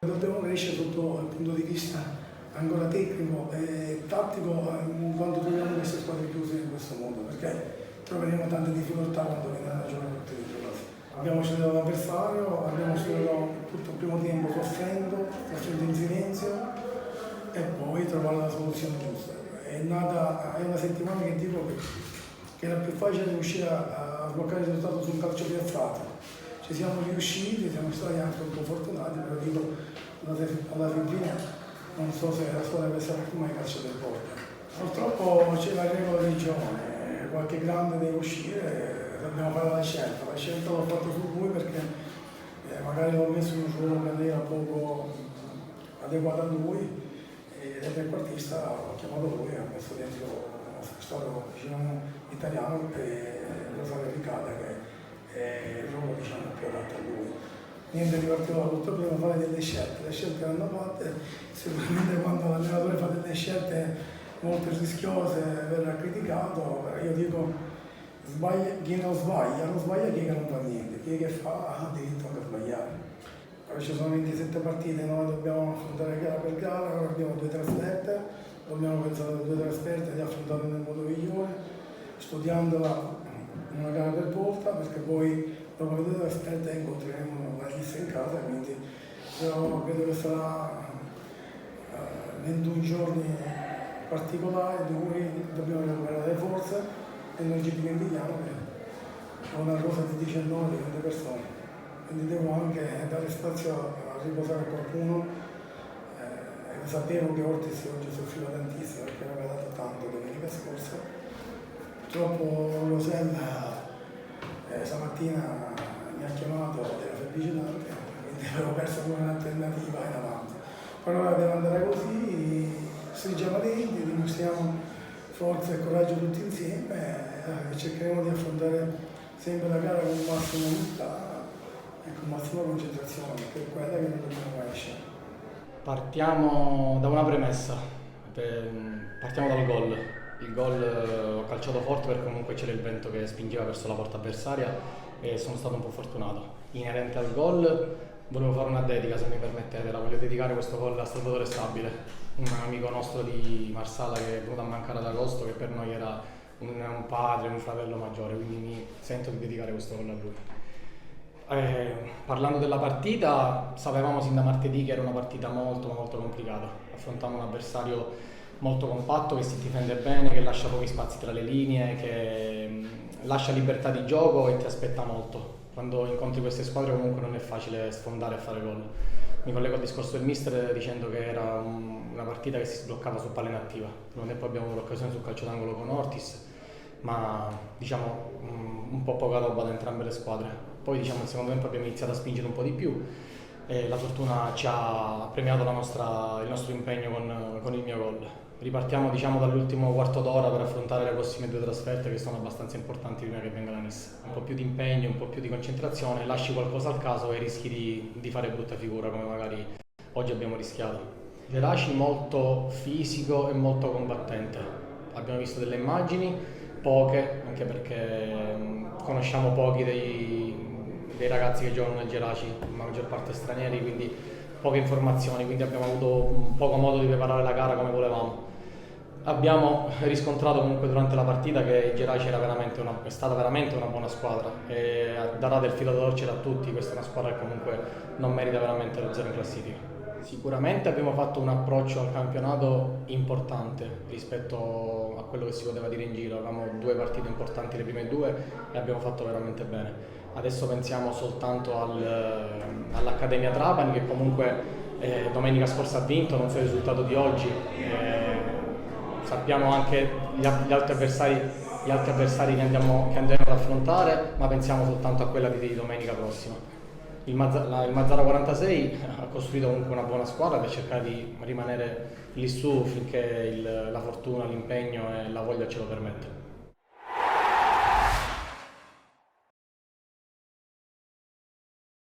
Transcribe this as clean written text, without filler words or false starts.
Dobbiamo crescere sotto il punto di vista ancora tecnico e tattico quando troviamo queste squadre chiuse in questo modo, perché troveremo tante difficoltà quando veniamo a giocare tutti i giorni. Abbiamo ceduto l'avversario, abbiamo ceduto tutto il primo tempo soffrendo in silenzio e poi trovare la soluzione giusta. È una settimana che dico che era più facile riuscire a sbloccare il risultato sul calcio piazzato. Ci siamo riusciti, siamo stati anche un po' fortunati, però dico alla fine non so se la squadra pensa mai calcio del porta. Purtroppo c'è la regola di giovane, qualche grande deve uscire, dobbiamo fare la scelta l'ho fatta su lui perché magari l'ho messo in un ruolo che era poco adeguato a lui e da trequartista ho chiamato lui e ho messo dentro uno stato italiano e Rosario Ricada che è il ruolo più adatto a lui. Niente di particolare, purtroppo dobbiamo fare delle scelte, le scelte vanno fatte, sicuramente quando l'allenatore fa delle scelte molto rischiose verrà criticato, io dico chi non sbaglia chi che non fa niente, chi che fa ha diritto anche a sbagliare. Ora ci sono 27 partite, noi dobbiamo affrontare gara per gara, ora abbiamo 2 trasferte, dobbiamo pensare alle 2 trasferte di affrontarle nel modo migliore, studiandola una gara per volta, perché poi dopo le 2 trasferte incontreremo la lista in casa, quindi io credo che sarà 21 giorni particolari dove dobbiamo recuperare le forze e non ci dimentichiamo che ho una rosa di 19 persone, quindi devo anche dare spazio a riposare qualcuno. Sapevo che Ortiz oggi soffriva tantissimo perché aveva dato tanto domenica scorsa. Purtroppo Rosella stamattina mi ha chiamato, era febbricitante, quindi avevo perso come un'alternativa in avanti. Però ora deve andare così, stringiamo i denti, dimostriamo forza e coraggio tutti insieme e cercheremo di affrontare sempre la gara con massima umiltà e con massima concentrazione, che è quella che non dobbiamo mai lasciare. Partiamo da una premessa, partiamo dal gol. Il gol ho calciato forte perché comunque c'era il vento che spingeva verso la porta avversaria e sono stato un po' fortunato. Inerente al gol volevo fare una dedica, se mi permettete, la voglio dedicare questo gol a Salvatore Stabile, un amico nostro di Marsala che è venuto a mancare ad agosto, che per noi era un padre, un fratello maggiore, quindi mi sento di dedicare questo gol a lui. Parlando della partita, sapevamo sin da martedì che era una partita molto complicata. Affrontiamo un avversario molto compatto, che si difende bene, che lascia pochi spazi tra le linee, che lascia libertà di gioco e ti aspetta molto. Quando incontri queste squadre comunque non è facile sfondare e fare gol. Mi collego al discorso del mister dicendo che era una partita che si sbloccava su palla inattiva. Non è poi abbiamo avuto l'occasione sul calcio d'angolo con Ortiz, ma diciamo un po' poca roba da entrambe le squadre. Poi diciamo nel secondo tempo abbiamo iniziato a spingere un po' di più e la fortuna ci ha premiato il nostro impegno con il mio gol. Ripartiamo diciamo dall'ultimo quarto d'ora per affrontare le prossime 2 trasferte che sono abbastanza importanti prima che venga la Nis. Un po' più di impegno, un po' più di concentrazione, lasci qualcosa al caso e rischi di fare brutta figura come magari oggi abbiamo rischiato. Geraci molto fisico e molto combattente. Abbiamo visto delle immagini, poche, anche perché conosciamo pochi dei ragazzi che giocano nel Geraci, la maggior parte stranieri, quindi poche informazioni, quindi abbiamo avuto poco modo di preparare la gara come volevamo. Abbiamo riscontrato comunque durante la partita che il Geraci è stata veramente una buona squadra e darà del filo da torcere a tutti. Questa è una squadra che comunque non merita veramente lo zero in classifica. Sicuramente abbiamo fatto un approccio al campionato importante rispetto a quello che si poteva dire in giro. Avevamo 2 partite importanti, le prime 2, e abbiamo fatto veramente bene. Adesso pensiamo soltanto all'Accademia Trapani, che comunque domenica scorsa ha vinto, non so il risultato di oggi. Sappiamo anche gli altri avversari che andremo ad affrontare, ma pensiamo soltanto a quella di domenica prossima. Il Mazzara 46 ha costruito comunque una buona squadra per cercare di rimanere lì su finché la fortuna, l'impegno e la voglia ce lo permette.